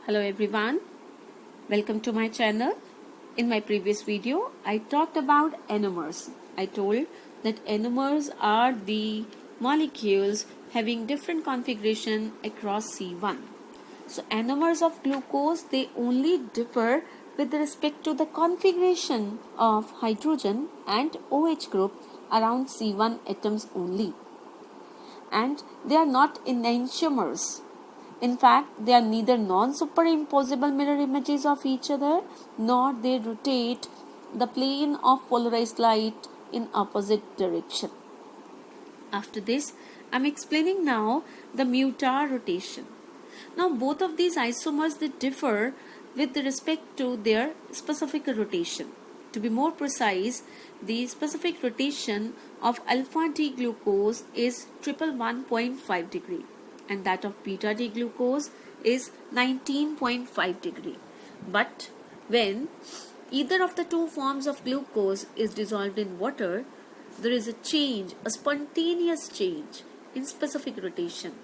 Hello everyone, welcome to my channel. In my previous video, I talked about anomers. I told that anomers are the molecules having different configuration across C1. So anomers of glucose, they only differ with respect to the configuration of hydrogen and OH group around C1 atoms only. And they are not enantiomers. In fact, they are neither non-superimposable mirror images of each other, nor they rotate the plane of polarized light in opposite direction. After this, I am explaining now the mutar rotation. Now, both of these isomers, they differ with respect to their specific rotation. To be more precise, the specific rotation of alpha D glucose is 111.5 degree. And that of beta D glucose is 19.5 degree. But when either of the two forms of glucose is dissolved in water, there is a change, a spontaneous change in specific rotation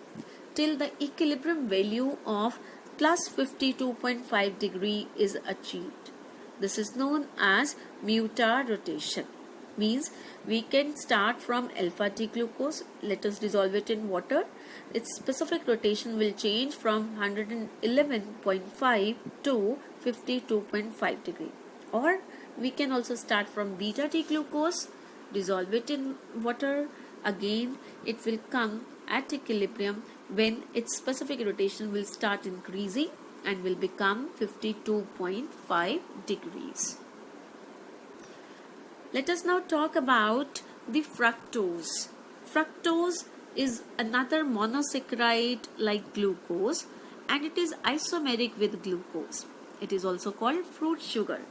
till the equilibrium value of plus 52.5 degree is achieved. This is known as mutar rotation. Means we can start from alpha T glucose, let us dissolve it in water. Its specific rotation will change from 111.5 to 52.5 degree. Or we can also start from beta T glucose, dissolve it in water. Again, it will come at equilibrium when its specific rotation will start increasing and will become 52.5 degrees. Let us now talk about the fructose. Fructose is another monosaccharide like glucose, and it is isomeric with glucose. It is also called fruit sugar.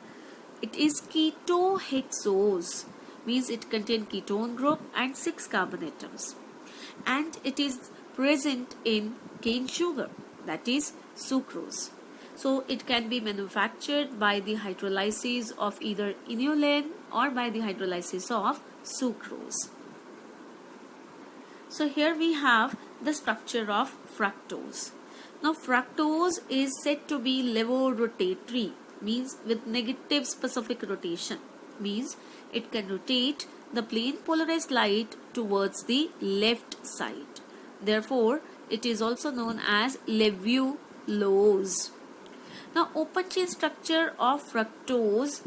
It is ketohexose, means it contains ketone group and 6 carbon atoms. And it is present in cane sugar, that is sucrose. So it can be manufactured by the hydrolysis of either inulin or by the hydrolysis of sucrose. So here we have the structure of fructose. Now fructose is said to be levorotatory, means with negative specific rotation, means it can rotate the plane polarized light towards the left side. Therefore, it is also known as levulose. Now, open chain structure of fructose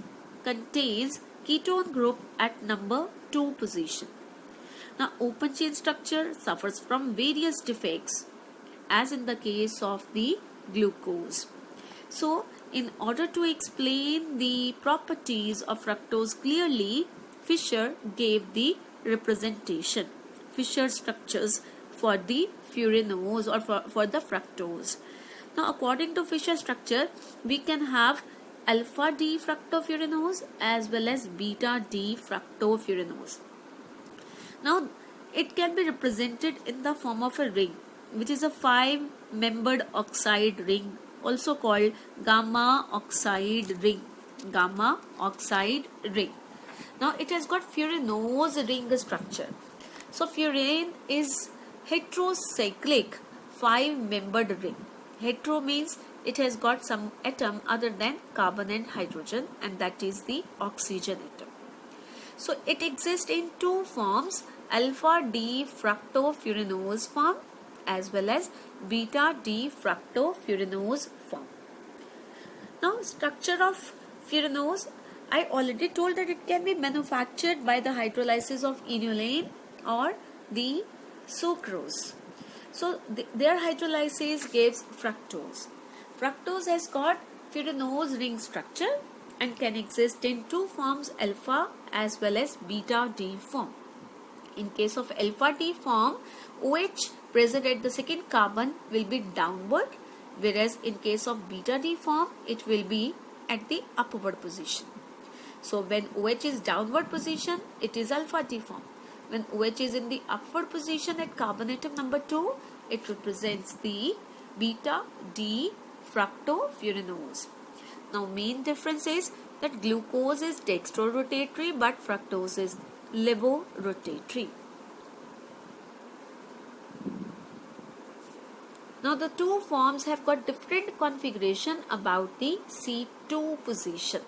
contains ketone group at number 2 position. Now, open chain structure suffers from various defects as in the case of the glucose. So, in order to explain the properties of fructose clearly, Fischer gave the representation, Fischer structures for the furanose or for the fructose. Now, according to Fischer structure, we can have alpha D fructofuranose as well as beta D fructofuranose. Now, it can be represented in the form of a ring, which is a 5-membered oxide ring, also called gamma oxide ring. Gamma oxide ring. Now, it has got furanose ring structure. So, furane is heterocyclic 5-membered ring. Hetero means it has got some atom other than carbon and hydrogen, and that is the oxygen atom. So it exists in 2 forms, alpha D fructofuranose form as well as beta D fructofuranose form. Now, structure of furanose, I already told that it can be manufactured by the hydrolysis of inulin or the sucrose. So their hydrolysis gives fructose. Fructose has got furanose ring structure and can exist in 2 forms, alpha as well as beta D form. In case of alpha D form, OH present at the second carbon will be downward, whereas in case of beta D form, it will be at the upward position. So when OH is downward position, it is alpha D form. When OH is in the upward position at carbon atom number 2, it represents the beta D fructofuranose. Now, main difference is that glucose is dextrorotatory but fructose is levorotatory. Now the two forms have got different configuration about the C2 position.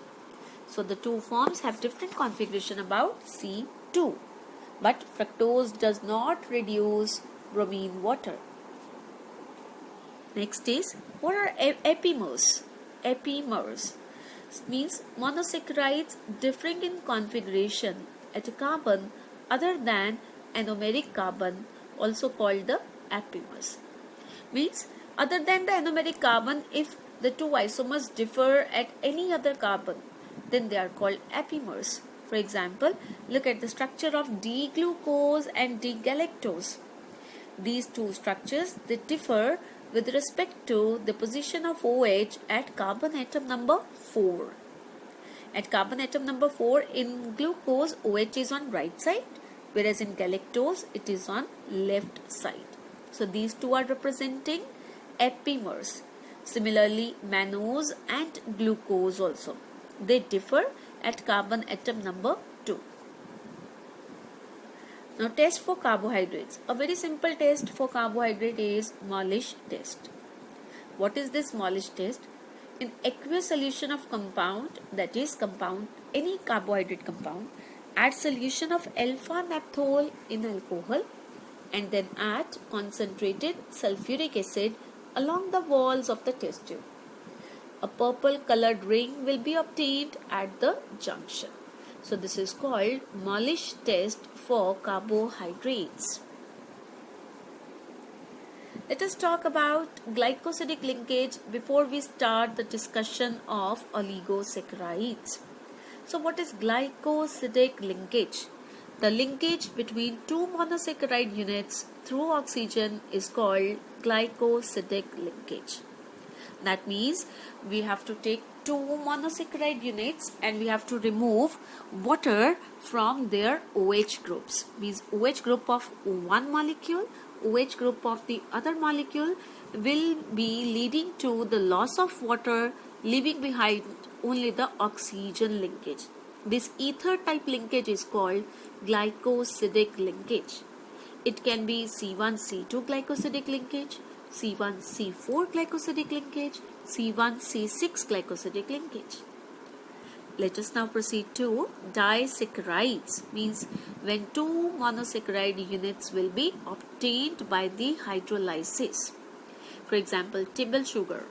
So the two forms have different configuration about C2. But fructose does not reduce bromine water. Next is, what are epimers? Epimers means monosaccharides differing in configuration at a carbon other than anomeric carbon, also called the epimers. Means other than the anomeric carbon, if the two isomers differ at any other carbon, then they are called epimers. For example, look at the structure of D-glucose and D-galactose. These two structures, they differ with respect to the position of OH at carbon atom number 4. At carbon atom number 4 in glucose, OH is on right side, whereas in galactose it is on left side. So these two are representing epimers. Similarly, mannose and glucose also, they differ at carbon atom number 2. Now test for carbohydrates. A very simple test for carbohydrate is Molish test. What is this Molish test? In aqueous solution of compound, that is compound, any carbohydrate compound, add solution of alpha naphthol in alcohol and then add concentrated sulfuric acid along the walls of the test tube. A purple colored ring will be obtained at the junction. So this is called Molish test for carbohydrates. Let us talk about glycosidic linkage before we start the discussion of oligosaccharides. So what is glycosidic linkage? The linkage between two monosaccharide units through oxygen is called glycosidic linkage. That means we have to take two monosaccharide units and we have to remove water from their OH groups. Means OH group of one molecule, OH group of the other molecule will be leading to the loss of water, leaving behind only the oxygen linkage. This ether type linkage is called glycosidic linkage. It can be C1-C2 glycosidic linkage, C1-C4 glycosidic linkage, C1-C6 glycosidic linkage. Let us now proceed to disaccharides, means when two monosaccharide units will be obtained by the hydrolysis. For example, table sugar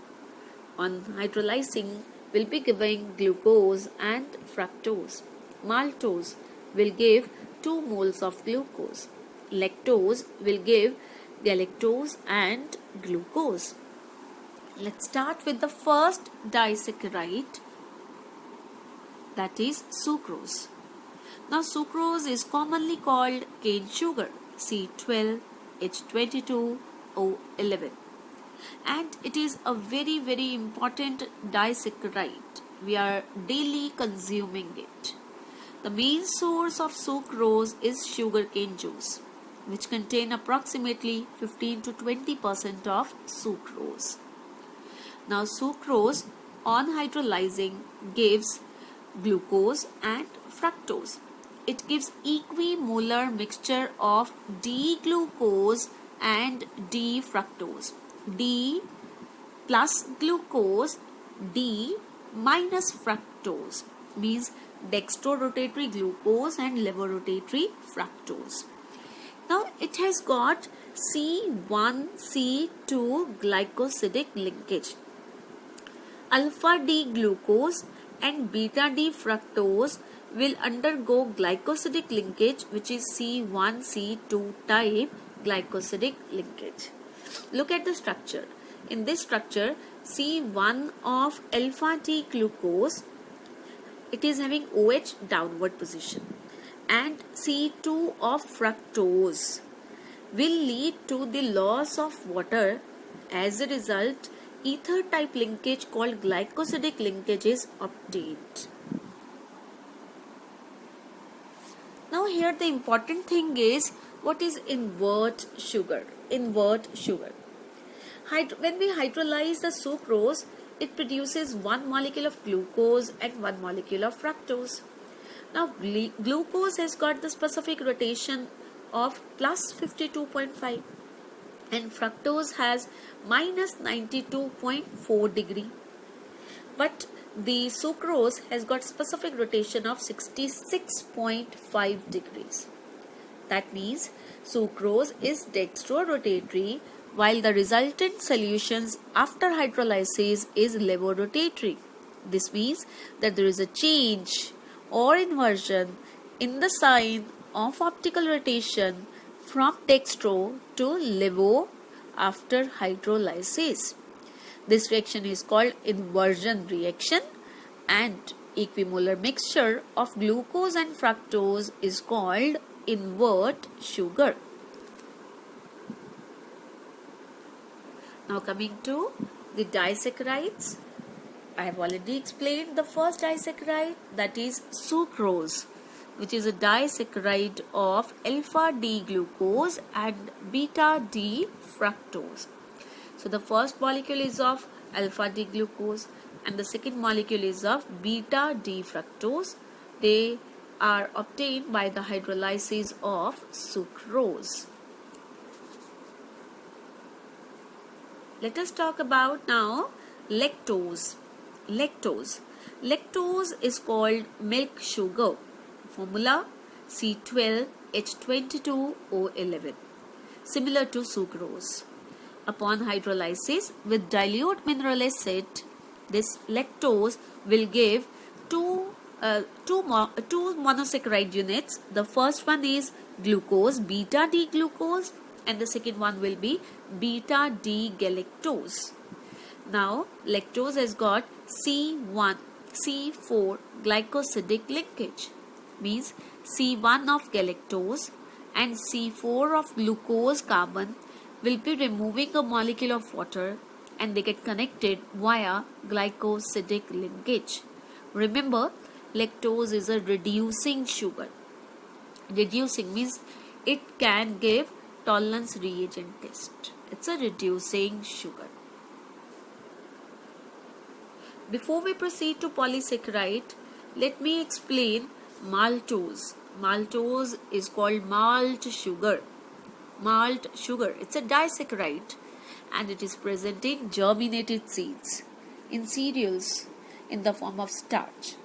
on hydrolyzing will be giving glucose and fructose. Maltose will give 2 moles of glucose. Lactose will give galactose and glucose. Let's start with the first disaccharide, that is sucrose. Now sucrose is commonly called cane sugar, C12H22O11, and it is a very important disaccharide. We are daily consuming it. The main source of sucrose is sugarcane juice, which contain approximately 15 to 20% of sucrose. Now sucrose on hydrolyzing gives glucose and fructose. It gives equimolar mixture of D-glucose and D-fructose. D plus glucose, D minus fructose means dextrorotatory glucose and levorotatory fructose. Now it has got C1-C2 glycosidic linkage. Alpha D glucose and beta D fructose will undergo glycosidic linkage, which is C1-C2 type glycosidic linkage. Look at the structure. In this structure, C1 of alpha D glucose, it is having OH downward position, and C2 of fructose will lead to the loss of water. As a result, ether type linkage called glycosidic linkage is obtained. Now here the important thing is, what is invert sugar? Invert sugar. When we hydrolyze the sucrose, it produces one molecule of glucose and one molecule of fructose. Now glucose has got the specific rotation of plus 52.5. and fructose has minus 92.4 degree. But the sucrose has got specific rotation of 66.5 degrees. That means sucrose is dextrorotatory while the resultant solutions after hydrolysis is levorotatory. This means that there is a change or inversion in the sign of optical rotation from dextro to levo after hydrolysis. This reaction is called inversion reaction, and equimolar mixture of glucose and fructose is called invert sugar. Now coming to the disaccharides, I have already explained the first disaccharide, that is sucrose, which is a disaccharide of alpha D glucose and beta D fructose. So the first molecule is of alpha D glucose and the second molecule is of beta D fructose. They are obtained by the hydrolysis of sucrose. Let us talk about now lactose. Lactose is called milk sugar. Formula C12H22O11, similar to sucrose. Upon hydrolysis with dilute mineral acid, this lactose will give two monosaccharide units. The first one is glucose, beta D glucose, and the second one will be beta D galactose. Now lactose has got C4 glycosidic linkage, means C1 of galactose and C4 of glucose carbon will be removing a molecule of water and they get connected via glycosidic linkage. Remember, lactose is a reducing sugar. Reducing means it can give tolerance reagent test. It's a reducing sugar. Before we proceed to polysaccharide, let me explain maltose. Maltose is called malt sugar. Malt sugar, it's a disaccharide and it is present in germinated seeds, in cereals, in the form of starch.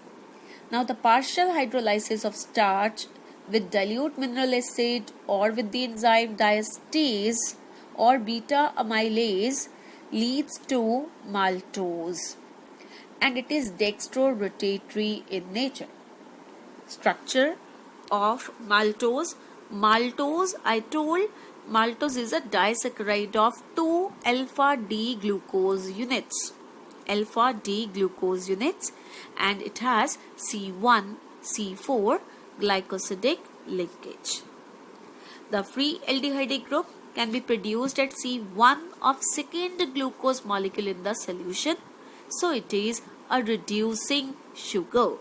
Now the partial hydrolysis of starch with dilute mineral acid or with the enzyme diastase or beta amylase leads to maltose, and it is dextrorotatory in nature. Structure of maltose. Maltose, I told, maltose is a disaccharide of 2 alpha D glucose units. Alpha D glucose units, and it has C1, C4 glycosidic linkage. The free aldehyde group can be produced at C1 of second glucose molecule in the solution. So it is a reducing sugar.